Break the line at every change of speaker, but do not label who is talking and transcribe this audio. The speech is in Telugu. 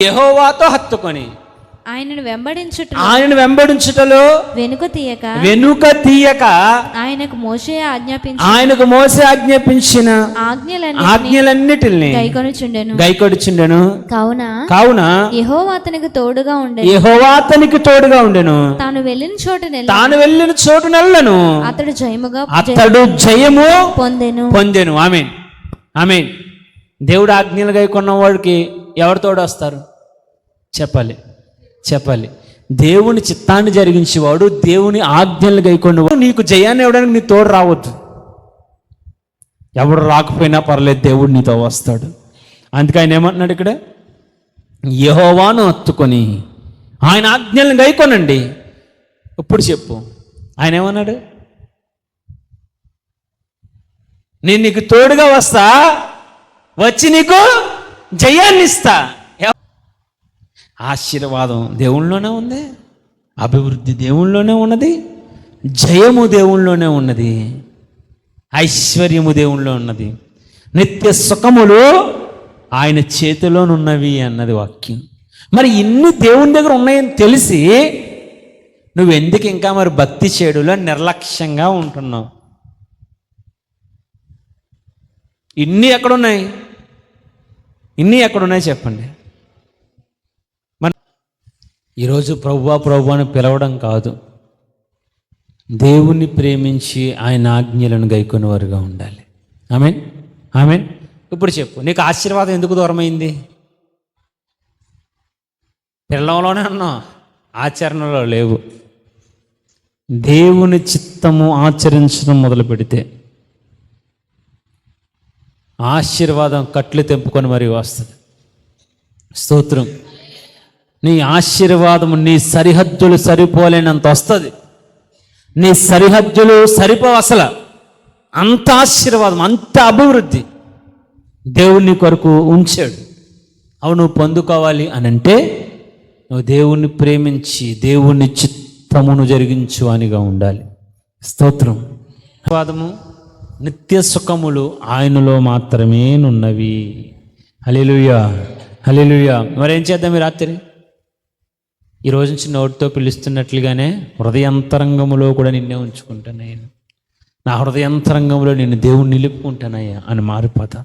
యెహోవాతో హత్తుకొని
ఆయనను
వెంబడించుటలో వెనుక తీయక
ఆయనకు మోషే ఆజ్ఞాపించిన
ఆజ్ఞలన్నిటిని గైకొనుచుండెను. కావున
యెహోవా అతనికి
తోడుగా ఉండెను.
తాను వెళ్ళిన
చోటునెల్లను అతడు జయము పొందెను. ఆమేన్, ఆమేన్. దేవుడు ఆజ్ఞలు గైకొన్న వాడికి ఎవరు తోడు వస్తారు? చెప్పాలి. దేవుని చిత్తాన్ని జరిగించేవాడు, దేవుని ఆజ్ఞలు గైకొన్నవాడు నీకు జయాన్ని ఇవ్వడానికి నీ తోడు రావద్దు. ఎవడు రాకపోయినా పర్లేదు, దేవుడు నీతో వస్తాడు. అందుకే ఆయన ఏమంటున్నాడు ఇక్కడ? యెహోవాను హత్తుకొని ఆయన ఆజ్ఞలను గైకొనండి. ఇప్పుడు చెప్పు, ఆయన ఏమన్నాడు? నేను నీకు తోడుగా వస్తా, వచ్చి నీకు జయాన్ని ఇస్తా. ఆశీర్వాదం దేవుళ్ళలోనే ఉంది, అభివృద్ధి దేవుళ్ళలోనే ఉన్నది, జయము దేవుళ్ళలోనే ఉన్నది, ఐశ్వర్యము దేవుళ్ళలో ఉన్నది, నిత్య సుఖములు ఆయన చేతిలోనున్నవి అన్నది వాక్యం. మరి ఇన్ని దేవుని దగ్గర ఉన్నాయని తెలిసి నువ్వెందుకు ఇంకా మరి భక్తి చేడులో నిర్లక్ష్యంగా ఉంటున్నావు? ఇన్ని ఎక్కడున్నాయి చెప్పండి. ఈరోజు ప్రభువా అని పిలవడం కాదు, దేవుణ్ణి ప్రేమించి ఆయన ఆజ్ఞలను గైకొనేవారుగా ఉండాలి. ఆమేన్, ఆమేన్. ఇప్పుడు చెప్పు, నీకు ఆశీర్వాదం ఎందుకు దూరమైంది? పిల్లలోనే అన్నావు, ఆచరణలో లేవు. దేవుని చిత్తము ఆచరించడం మొదలు పెడితే ఆశీర్వాదం కట్లు తెంపుకొని మరి వస్తుంది. స్తోత్రం. నీ ఆశీర్వాదము నీ సరిహద్దులు సరిపోలేనంత వస్తుంది. నీ సరిహద్దులు సరిపోవు అసలు. అంత ఆశీర్వాదం, అంత అభివృద్ధి దేవుని కొరకు ఉంచాడు. అవి నువ్వు పొందుకోవాలి అని అంటే నువ్వు దేవుణ్ణి ప్రేమించి దేవుని చిత్తమును జరిగించు అనిగా ఉండాలి. స్తోత్రం. ఆశీర్వాదము నిత్య సుఖములు ఆయనలో మాత్రమే నున్నవి. హల్లెలూయా, హల్లెలూయా. మరేం చేద్దాం ఈ రాత్రి? ఈ రోజు నుంచి నోటితో పిలుస్తున్నట్లుగానే హృదయాంతరంగములో కూడా నిన్నే ఉంచుకుంటాను, నా హృదయాంతరంగంలో నేను దేవుణ్ణి నిలుపుకుంటానయ్యా అని మారిపోతా.